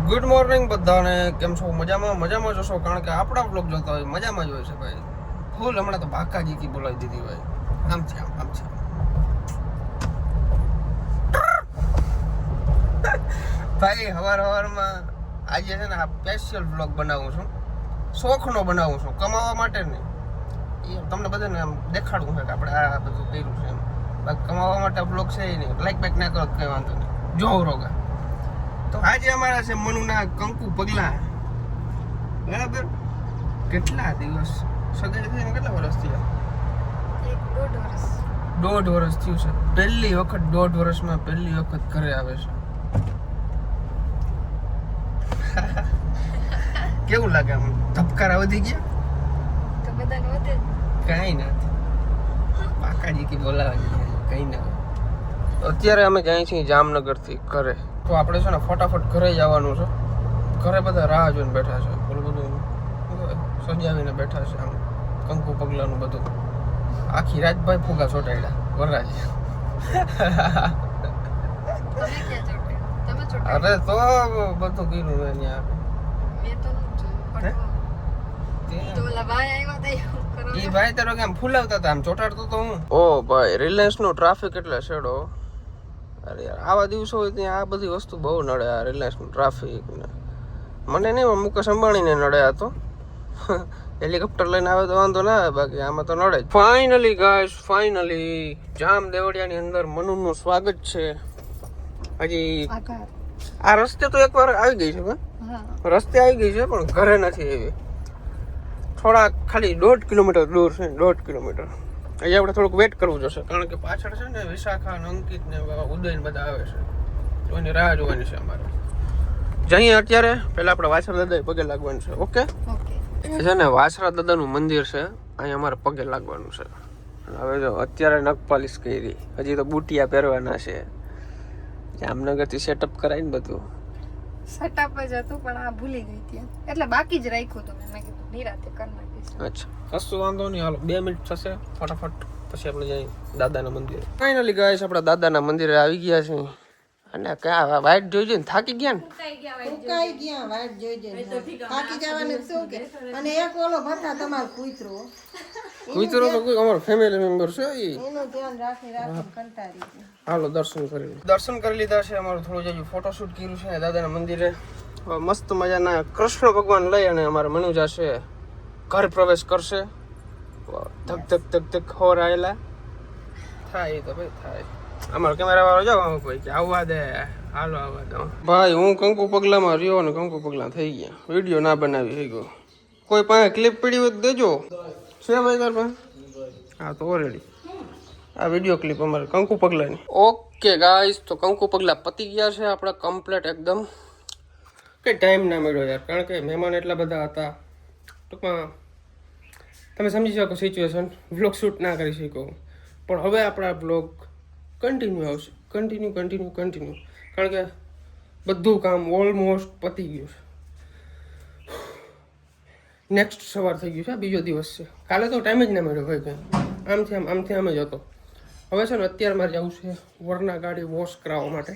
Good morning બધાને. કેમ છો? મજામાં જશો, કારણ કે આપણા બ્લોગ જોતા હોય મજામાં જ હોય છે ભાઈ. ફૂલ હમણાં તો બાકાજી કી બોલાવી દીધી ભાઈ. આમ છે. ભાઈ સવારમાં આજે છે ને આ સ્પેશિયલ બ્લોગ બનાવું છું, શોખનો બનાવું છું, કમાવા માટે નહીં. એ તમને બધાને આમ દેખાડવું છે કે આપણે આ બધું કર્યું છે એમ. બાકી કમાવા માટે બ્લોગ છે નહીં. લાઈક બેક ના કરો તો કંઈ વાંધો નહીં, જોવ રોગા. તો આજે અમારા છે મનુના કંકુ પગલા. બરાબર? કેટલા દિવસ સગાઈ થઈને કેટલા વર્ષ થયા? 1.5 વર્ષ. 1.5 વર્ષ થયું છે. પહેલી વખત 1.5 વર્ષમાં પહેલી વખત ઘરે આવે છે. કેવું લાગે? આમ ધબકારા વધી ગયા? તો બધાને વધે કઈ નથી, બાકાજી કી બોલાવે કઈ ના. અત્યારે અમે જાય છીએ જામનગરથી ઘરે. તો આપણે છે ને ફટાફટ ઘરે જવાનું છે. ઘરે બધા રાહ જોઈને બેઠા છે. બધું સજાવીને બેઠા છે. આમ કંકુ પગલાનું બધું આખી રાત ભાઈ ફુગા ચોટાડ્યા વરરાજ. તમે ક્યાં ચોટે? તમે ચોટે? અરે તો બધું કર્યું મેં ત્યાં. મેં તો નથી જોયું. તો ઓલા ભાઈ આવ્યા તા એવું કરો. એ ભાઈ તારો કેમ ફૂલાવતા હતા, આમ ચોટાડતો તો હું. ઓ ભાઈ, રિલાયન્સ નો ટ્રાફિક એટલે છેડો. અરે યાર, આવા દિવસો હોય ત્યાં આ બધી વસ્તુ બહુ નડે. આ રિલાયન્સ નું ટ્રાફિક ને મને નહીં, મુકેશ અંબાણીને નડે. આ તો હેલિકોપ્ટર લઈને આવે તો વાંધો ના આવે, બાકી આમાં તો નડે જ. ફાઇનલી ગાઈસ, ફાઇનલી જામ દેવડિયાની અંદર મનુનું સ્વાગત છે. હજી આકાર. આ રસ્તે તો એકવાર આવી ગઈ છે, હા. રસ્તે આવી ગઈ છે પણ ઘરે નથી આવી. થોડા ખાલી 1.5 કિલોમીટર દૂર છે. 1.5 કિલોમીટર. અહીંયા આપણે થોડુંક વેટ કરવું જોશે, કારણ કે પાછળ છે ને વિશાખા ને અંકિત ને ઉદય ને બધા આવે છે. તો એની રાહ જોવાની છે અમારે. જઈએ અત્યારે. પહેલા આપણે વાછરા દાદા પગે લાગવાનું છે. Okay okay. એ છે ને વાછરા દાદાનું મંદિર છે, અહીંયા અમારે પગે લાગવાનું છે. હવે જો અત્યારે નખ પાલિશ કરી, હજી તો બુટિયા પહેરવાના છે. જામનગરથી સેટઅપ કરાય ને બધું. સેટઅપ જ હતું પણ આ ભૂલી ગઈ ત્યાં, એટલે બાકી જ રાખ્યું તો મેં કીધું નિરાતે કરી નાખીશ. અચ્છા, કશું વાંધો નહીં. હાલો 2 મિનિટ થશે ફટાફટ, પછી આપણે જઈએ દાદાના મંદિરે. ફાઇનલી ગાઈસ, આપણા દાદાના મંદિરે આવી ગયા છે. અને ક્યાં વાઈટ જોઈ જોઈને થાકી ગયા ને? ઉકાઈ ગયા વાટ જોઈ જોઈને. થાકી જવાનું શું કે? અને એક ઓલો ભથ્થા તમારો કૂતરો, કૂતરો તો કોઈ અમારો ફેમિલી મેમ્બર છે. એનું ધ્યાન રાખી કંટાળી ગયા. હાલો દર્શન કરી લીધા છે. અમારું થોડું જજુ ફોટોશૂટ કર્યું છે દાદાના મંદિરે. હવે મસ્ત મજાના કૃષ્ણ ભગવાન લઈ અને અમારા મનુ જશે ઘર પ્રવેશ કરશે. ધક ધક ધક ધક હોર આવેલા થાય તો ભાઈ થાય. અમારો કેમેરા વાળો જાવ ભાઈ કે આવવા દે, હાલો આવવા દો ભાઈ. હું કંકુ પગલામાં રહ્યો ને કંકુ પગલા થઈ ગયા. વિડીયો ના બનાવી થઈ ગયો. કોઈ પાસે ક્લિપ પડી હોય તો દેજો. છે ભાઈ તાર પાસે? હા તો ઓલરેડી આ વિડીયો ક્લિપ અમારે કંકુ પગલાની. ઓકે ગાઈસ, તો કંકુ પગલા પતી ગયા છે આપણા કમ્પ્લીટ એકદમ. કંઈ ટાઈમ ના મળ્યો યાર, કારણ કે મહેમાન એટલા બધા હતા. ટૂંકમાં તમે સમજી શકો સિચ્યુએશન. વ્લોગ શૂટ ના કરી શકો. પણ હવે આપણા બ્લોગ કન્ટિન્યુ આવશે. કન્ટિન્યુ. કારણ કે બધું કામ ઓલમોસ્ટ પતી ગયું છે. નેક્સ્ટ સવાર થઈ ગયું છે. બીજો દિવસ છે. કાલે તો ટાઈમ જ ના મળ્યો ભાઈ કંઈ. આમથી આમ જ હતો. હવે છે ને અત્યારે મારે જવું છે વરના ગાડી વોશ કરાવવા માટે.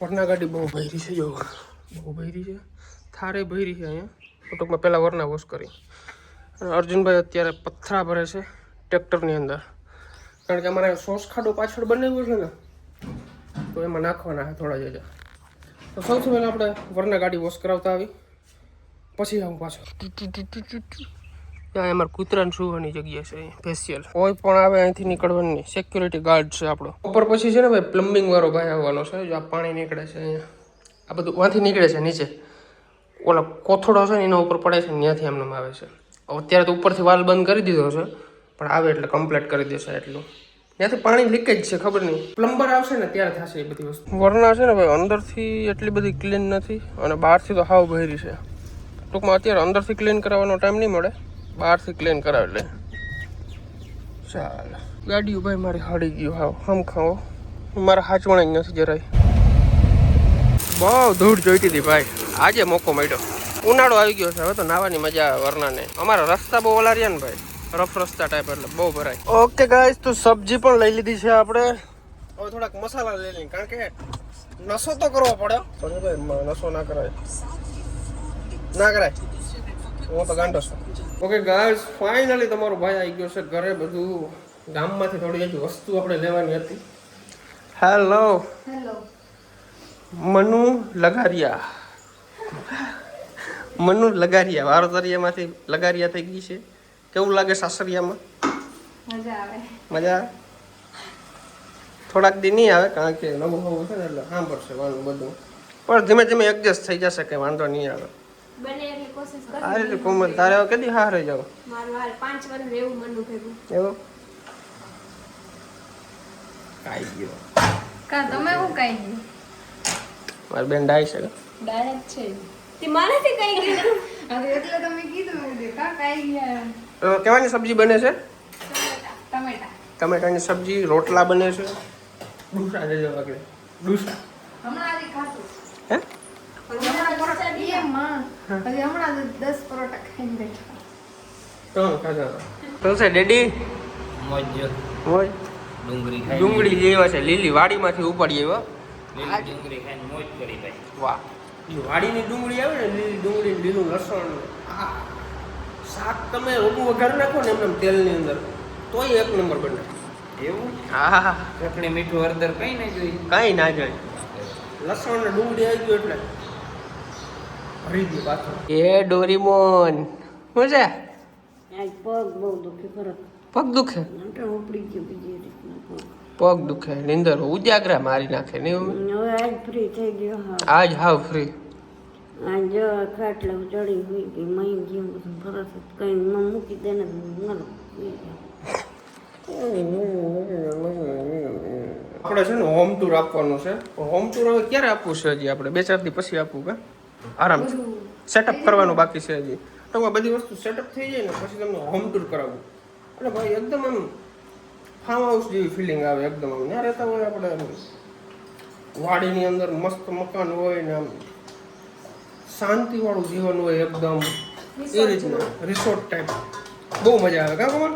વરના ગાડી બહુ ભરી છે, જો બહુ ભરી છે. થારે ભરી છે અહીંયા. ટૂંકમાં પહેલાં વરના વોશ કરી. અને અર્જુનભાઈ અત્યારે પથ્થરા ભરે છે ટ્રેક્ટરની અંદર, કારણ કે અમારે સોસ ખાડો પાછળ બનાવ્યો છે ને, તો એમાં નાખવાના છે થોડા જજા. તો સૌથી પહેલાં આપણે વરના ગાડી વોશ કરાવતા આવી, પછી આવું પાછળ. ત્યાં અમારે કૂતરાને સુવાની જગ્યા છે સ્પેશિયલ. કોઈ પણ આવે અહીંથી નીકળવાની નહીં. સિક્યુરિટી ગાર્ડ છે આપણો. ઉપર પછી છે ને ભાઈ પ્લમ્બિંગ વાળો ભાઈ આવવાનો છે. જો આ પાણી નીકળે છે અહીંયા, આ બધું વાંથી નીકળે છે નીચે. ઓલા કોથળો છે ને એના ઉપર પડે છે, ત્યાંથી એમને આવે છે. અત્યારે તો ઉપરથી વાલ બંધ કરી દીધો છે, પણ આવે એટલે કમ્પ્લીટ કરી દેશે એટલું. ત્યાંથી પાણી લીકેજ છે, ખબર નહીં. પ્લમ્બર આવશે ને ત્યારે થશે એ બધી વસ્તુ. વરના છે ને ભાઈ અંદરથી એટલી બધી ક્લીન નથી, અને બહારથી તો હાવ બહેરી છે. ટૂંકમાં અત્યારે અંદરથી ક્લીન કરાવવાનો ટાઈમ નહીં મળે, બહારથી ક્લીન કરાવી લે. ચાલો ગાડીઓ ભાઈ મારી હાડી ગયું. હાવ હમ ખાઓ મારા હાચવણા જ નથી જરાય. બહુ ધૂળ જોઈતી હતી ભાઈ. આજે મોકો મળ્યો. ઉનાળો આવી ગયો છે, હવે તો નાવાની મજા આવે વરનાને. અમારા રસ્તા બહુ ઓલા રહ્યા ને ભાઈ, રફ રસ્તા ટાઈપ, એટલે બહુ ભરાય. ઓકે ગાઈસ, તો સબ્જી પણ લઈ લીધી છે આપણે. હવે થોડાક મસાલા લઈ લઈએ, કારણ કે નશો તો કરવો પડે પણ ભાઈ નશો ના કરાય હું તો ગાંડો છું. ઓકે ગાઈસ, ફાઇનલી તમારો ભાઈ આવી ગયો છે ઘરે. બધું ગામમાંથી થોડી હજી વસ્તુ આપણે લેવાની હતી. Hello hello. મનુ લગારિયા વારોતરિયામાંથી લગારિયા થઈ ગઈ છે. કેવું લાગે સાસરિયામાં? મજા આવે. મજા આવે? થોડાક દી નહીં આવે કારણ કે નવું નવું છે ને એટલે સાંભળશે વાનું બધું, પણ ધીમે ધીમે એડજસ્ટ થઈ જશે કે વાંધો નહીં આવે. બને એટલી કોશિશ કર. આ રીતે કોમલ તારે હવે કદી હારે જાવ મારું હાલ 5 વર્ષ રહેવું મનનું ભેગું. એવું કાઈ ગયો કા તમે હું કાઈ ગયું? મારી બેન ડાય છે ડાયરેક્ટ છે તે મારાથી કઈ ગયું. હવે એટલે તમે કીધું કે કા કાઈ ગયા. કેવાની સબ્જી બને છે? ટમેટા. ટમેટાની સબ્જી, રોટલા બને છે. ડુસા લેજો આગળ. ડુસા હમણાં આજે ખાધું. હે હમણાં પરોઠા દીએ માં. હજી હમણાં 10 પરોઠા ખાઈને બેઠા. ત્રણ ખાધા તો છે ડેડી. મોજ મોજ ડુંગળી ખાઈ ડુંગળી લેવા છે લીલી વાડીમાંથી ઉપાડી આવ્યો. લીલી ડુંગળી ખાઈને મોજ કરી ભાઈ. વાહ, એ વાડીની ડુંગળી આવે ને, લીલી ડુંગળી, લીલું લસણ, આ શાક તમે રોટલું વઘાર નાખો ને એમને તેલની અંદર તોય એક નંબર બને. એવું હા, ચટણી મીઠું હળદર કઈ ના જોઈ. કાંઈ ના જાય. લસણ ને ડુંગળી આવી ગયું એટલે ભરી દે પાછું. એ ડોરીમોન શું છે? આજ પગ બહુ દુખે ખરો. પગ દુખે? ઉપડી ગયું બીજી રીતના પગ. પગ દુખે, નીંદર ઉજાગરા મારી નાખે નહીં મમ્મી? હવે આજ ફ્રી થઈ ગયો. હા, આજ હાવ ફ્રી. આજ ખાટલા ચડી હોઈ ગઈ મહી ગયું બધું ફરસ કઈ મૂકી દે ને આપણે છે ને હોમ ટૂર આપવાનું છે. હોમ ટૂર હવે ક્યારે આપવું છે? હજી આપણે 2-4 દી પછી આપવું કે આરામ સેટઅપ કરવાનું બાકી છે હજી. તો બધી વસ્તુ સેટઅપ થઈ જાય ને પછી તમને હોમ ટૂર કરાવવું. એટલે ભાઈ એકદમ આમ ફાર્મ હાઉસ જેવી ફિલિંગ આવે. એકદમ આમ ત્યાં રહેતા હોય આપણે વાડીની અંદર મસ્ત મકાન હોય ને આમ શાંતિવાળું જીવન હોય એકદમ એ રીતના રિસોર્ટ ટાઈપ. બહુ મજા આવે. કા કોમલ?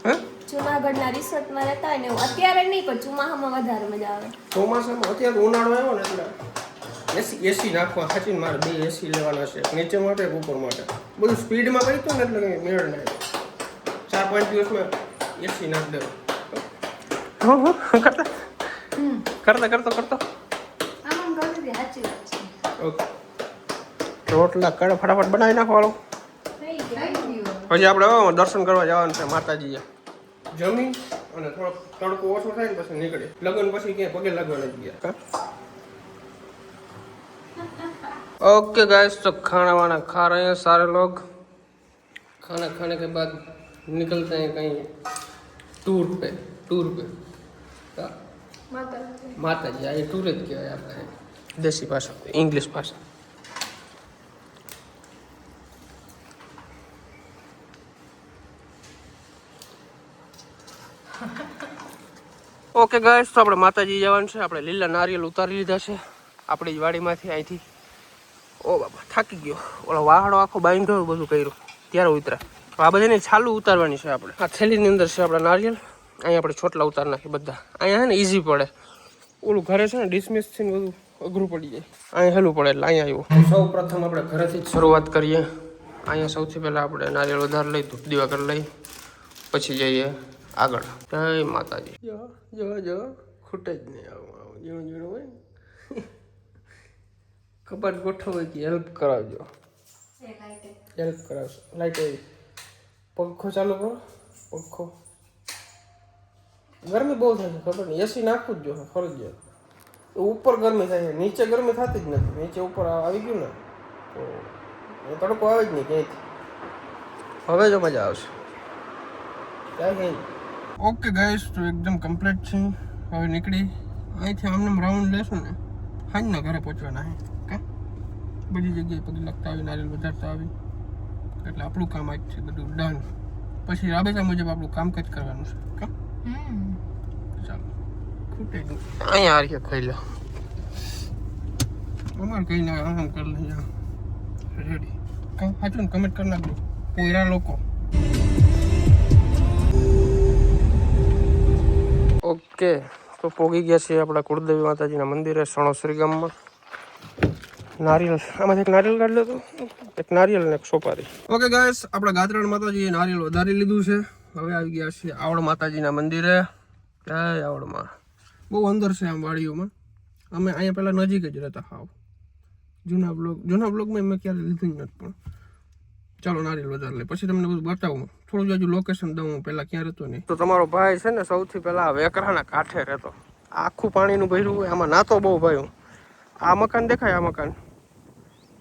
હા, જુનાગઢના રિસોર્ટમાં રહેતા હોય ને એવું. અત્યારે નહીં પણ ચોમાસામાં વધારે મજા આવે. ચોમાસામાં અત્યારે ઉનાળો આવ્યો ને એટલે એસી નાખવા ખાચીને મારે 2 એસી લેવાના છે, નીચે માટે એક ઉપર માટે. બધું સ્પીડમાં કરી ને એટલે કંઈ મેળ ના આવે. 4-5 દિવસમાં એસી નાખ દેવો. કરતો આમ કરી દે. સાચી વાત છે. ઓકે, રોટલા કડે ફટાફટ બનાવી નાખવાનો. થઈ ગયું. થઈ ગયું. પછી આપણે દર્શન કરવા જવાનું છે માતાજીએ. જમી અને થોડોક તડકો ઓછો થાય ને પછી નીકળે. લગ્ન પછી ક્યાંય પગે લાગવા નથી ગયા. ओके गाइस, तो खाना वाना खा रहे हैं सारे लोग. खाना खाने के बाद निकलते हैं कहीं टूर पे. माता जी आए टूर જ કહેવાય આપણે દેશી ભાષા, ઇંગ્લિશ ભાષા. ઓકે ગાઈસ, તો આપણે માતાજી જવાનું છે. આપણે લીલા નારિયેલ ઉતારી લીધા છે આપણી જ વાડીમાંથી. અહીંથી ઓ બાબા થાકી ગયો. ઓલો વાહડો આખો બાંધ્યો બધું કર્યું ત્યારે ઉતરા. આ બધાને છાલું ઉતારવાની છે આપણે. આ થેલીની અંદર છે આપણા નારિયેલ. અહીંયા આપણે છોટલા ઉતાર નાખીએ બધા. અહીંયા છે ને ઇઝી પડે. ઓલું ઘરે છે ને ડિસમિસ થઈને બધું અઘરું પડી જાય. અહીંયા હેલું પડે એટલે અહીંયા આવ્યું. સૌ પ્રથમ આપણે ઘરેથી જ શરૂઆત કરીએ. અહીંયા સૌથી પહેલાં આપણે નારિયેળ વધારે લઈ ધૂપ દીવા કરી લઈ પછી જઈએ આગળ. જય માતાજી. જો ખૂટે જ નહીં. આવું ઝીણું ઝીણું હોય કપાટ ગોઠવવાથી હેલ્પ કરાવજો. હેલ્પ કરાવશો. લાઈટ આવી. પંખો ચાલુ કરો. પંખો ગરમી બહુ થાય છે ખબર નહીં. એસી નાખવું જ જોઈએ ફરજિયાત. ઉપર ગરમી થાય છે, નીચે ગરમી થતી જ નથી. નીચે ઉપર આવી ગયું ને તો એ તડકો આવે જ નહીં ક્યાંયથી. હવે જો મજા આવશે. ઓકે ગાઈસ, તો એકદમ કમ્પ્લીટ છે. હવે નીકળી અહીંથી આમને રાઉન્ડ લેશું ને હાજના ઘરે પહોંચવાના છે. કા બધી જગ્યાએ પગ લગતા આવી, નારિયેલ વધારતા આવી એટલે આપણું કામ આજ છે બધું ડન. પછી રાબેતા મુજબ આપણું કામકાજ કરવાનું છે. કા ચાલો ખૂટે નહીં. અહીંયા આ રીતે ખાઈ લો. અમારે કઈ ના આમ કરી લઈએ. રેડી કામ સાચું ને કમેન્ટ કરી નાખજો પોયરા લોકો. ઓકે, તો પોગી ગયા છીએ આપણા કુળદેવી માતાજીના મંદિરે સણોસરી ગામમાં. નારિયેલ આમાંથી એક નારિયેલ કાઢી લો તો એક નારિયેલ ને એક સોપારી. ઓકે ગાઈસ, આપણા ગાત્રણ માતાજીએ નારિયેલ વધારી લીધું છે. હવે આવી ગયા છીએ આવડ માતાજીના મંદિરે. જય આવડમાં. બહુ અંદર છે આમ વાડીઓમાં. અમે અહીંયા પહેલાં નજીક જ રહેતા હાવ. જૂના બ્લોગમાં મેં ક્યારે લીધું જ નથી. પણ ચાલો નારિયેલ વધારે લે, પછી તમને બધું બતાવું. થોડું જાજુ લોકેશન દઉં હું પહેલાં ક્યાં રહેતો નહીં. તો તમારો ભાઈ છે ને સૌથી પહેલાં વેકરાના કાંઠે રહેતો. આખું પાણીનું ભર્યું હોય, આમાં નાતો બહુ ભાઈ. આ મકાન દેખાય, આ મકાન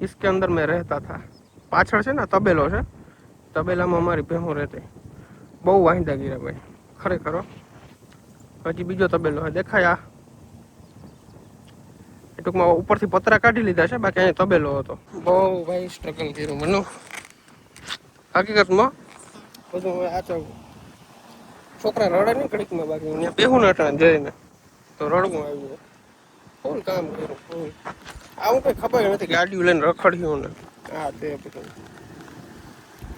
इसके अंदर मैं रहता था. પાછળ છે ને તબેલો છે, તબેલામાં અમારી ભેહું રહેતી. બહુ વાંધા ગીરા ભાઈ ખરેખર. હજી બીજો તબેલો છે દેખાય. એ ટૂંકમાં ઉપરથી પતરા કાઢી લીધા છે, બાકી અહીંયા તબેલો હતો. બહુ ભાઈ સ્ટ્રગલ કર્યું મને હકીકતમાં. બધું હવે આચા છોકરા રડે નહીં ઘડીકમાં, બાકી ત્યાં બેહું ને અટાણે જઈને તો રડવું આવી જાય. ફૂલ કામ કર્યું ફૂલ. આવું કઈ ખબર નથી, ગાડીઓ લઈને રખડ્યું ને આ તે બધું.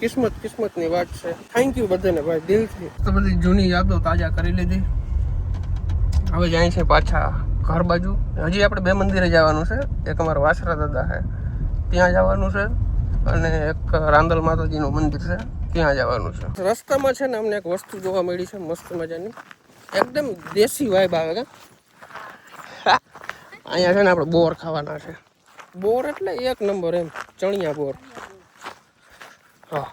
કિસ્મતની વાત છે. થેન્ક યુ બધાને ભાઈ દિલથી. તો બધી જૂની યાદો તાજા કરી લીધી. હવે જાય છે પાછા ઘર બાજુ. હજી આપણે 2 મંદિરે જવાનું છે. એક અમારા વાસરા દાદા છે ત્યાં જવાનું છે, અને એક રાંદલ માતાજીનું મંદિર છે ત્યાં જવાનું છે. રસ્તામાં છે ને અમને એક વસ્તુ જોવા મળી છે મસ્ત મજાની, એકદમ દેશી વાઇબ આવે. અહીંયા છે ને આપણે બોર ખાવાના છે. બોર એટલે એક નંબર એમ, ચણિયા બોર. હા,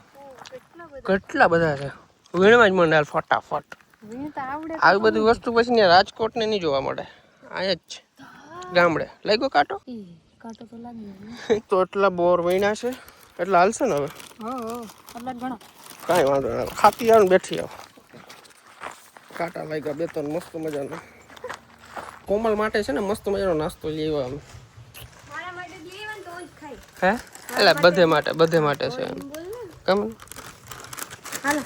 કેટલા બધા છે. વીણવા જ મને ફટાફટ. આવી બધી વસ્તુ પછી ને રાજકોટ ને નહીં જોવા મળે, અહીંયા જ ગામડે. લાગ્યો કાંટો? તો એટલા બોર વીણા છે એટલે હાલશે ને હવે. કાંઈ વાંધો નહીં, ખાતી આવ ને બેઠી આવ. કાંટા લાગ્યા 2-3 મસ્ત મજાના. કોમલ માટે છે ને મસ્ત મજાનો નાસ્તો લઈ આવ્યો અમે. હે એટલે બધે માટે છે એમ. કેમ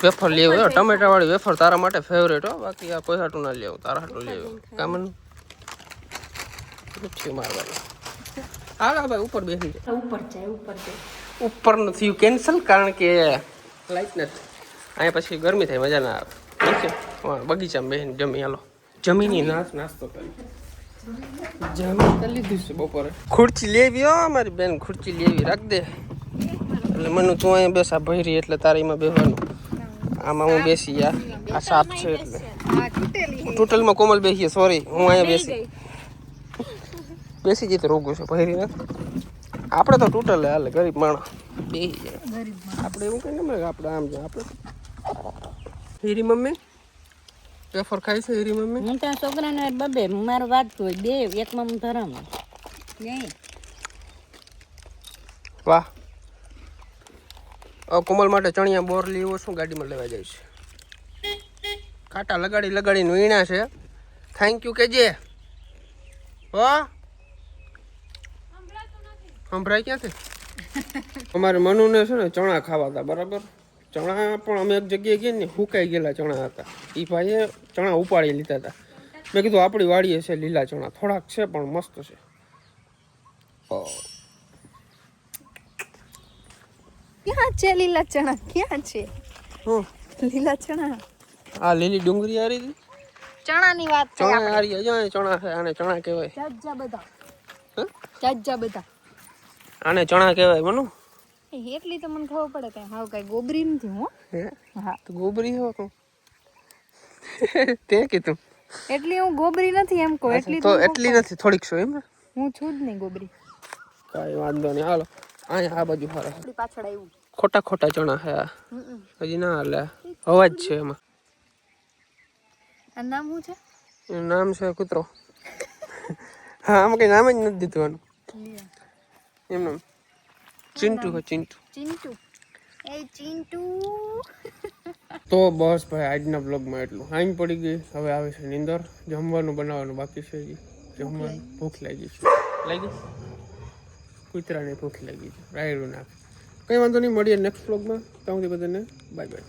વેફર લઈ આવ્યો, ટમેટા વાળી વેફર તારા માટે ફેવરેટ હો. બાકી આ કોઈ હાટું ના લેવું, તારા હાટું લઈ આવ્યો. કામન મારવાની. હાલ ભાઈ ઉપર બેસી જાય. ઉપર નથી કેન્સલ, કારણ કે લાઈટ નથી અહીંયા. પછી ગરમી થાય, મજા ના આવે. બગીચામાં બેસીને જમી. હાલો જમીની નાસ્તો કરી. જમી કરી લીધું છે બપોરે. ખુરચી લેવી હો મારી બેન, ખુરચી લેવી રાખ દે. એટલે મને તું અહીંયા બેસા ભરી એટલે તારીમાં બેસવાનું. આમાં હું બેસી યાર, આ સાપ છે એટલે. ટોટલમાં કોમલ બેસીએ, સોરી હું અહીંયા બેસી જઈ તો રોગું છે ભરી ને. આપણે તો ટોટલ હાલે, ગરીબ માણસ બેસી જાય. આપણે એવું કઈ ને આપણે આમ જાય. આપણે હીરી મમ્મી વેફર ખાઈ છે. હીરી મમ્મી હું ત્યાં છોકરાને બબે મારો વાત હોય બે એકમાં હું ધરામ. વાહ. કોમલ માટે ચણિયા બોર લેવો શું ગાડીમાં લેવા જાય છે. કાંટા લગાડીને વીણા છે. થેન્ક યુ કેજે. હો સંભળાય ક્યાંથી? અમારે મનુને છે ને ચણા ખાવા હતા, બરાબર. ચણા પણ અમે એક જગ્યાએ ગયા ને હુકાઈ ગયેલા ચણા હતા. એ ભાઈએ ચણા ઉપાડી લીધા હતા. મેં કીધું આપણી વાડીએ છે લીલા ચણા, થોડાક છે પણ મસ્ત છે. ક્યાં છે લીલા ચણા? ક્યાં છે લીલા ચણા? આ લીલી ડુંગળી આ રહી ચણાની વાત છે. ચણા આ રહી. ચણા છે, આને ચણા કહેવાય. જાજા બધા આને ચણા કહેવાય. મનુ એટલી તો મને ખબર પડે કે હાવ કઈ ગોબરી નથી. હું હા તો ગોબરી હો તું. તે કીધું એટલી હું ગોબરી નથી એમ કહું. એટલી તો એટલી નથી, થોડીક છો એમ. હું છું જ નહીં ગોબરી. કાંઈ વાંધો નહીં. હાલો અહીંયા આ બાજુ હારે પાછળ આવ્યું. ખોટા ચણા હે હજી ના હાલે. અવાજ છે એમાં. આ નામ શું છે? એનું નામ છે કૂતરો. હા, આમાં કઈ નામ જ નથી દીધું આનું. એમનું ચિંટુ હે, ચિંટુ. તો બસ ભાઈ આજના બ્લોગમાં એટલું. આઈમ પડી ગઈ, હવે આવે છે નીંદર. જમવાનું બનાવવાનું બાકી છે. જમવાનું ભૂખ લાગી છે. લાગી કૂતરાને ભૂખ લાગી છે. રાયડું નાખ. કંઈ વાંધો નહીં, મળીએ નેક્સ્ટ બ્લોગમાં. ત્યાં સુધી બધાને બાય બાય.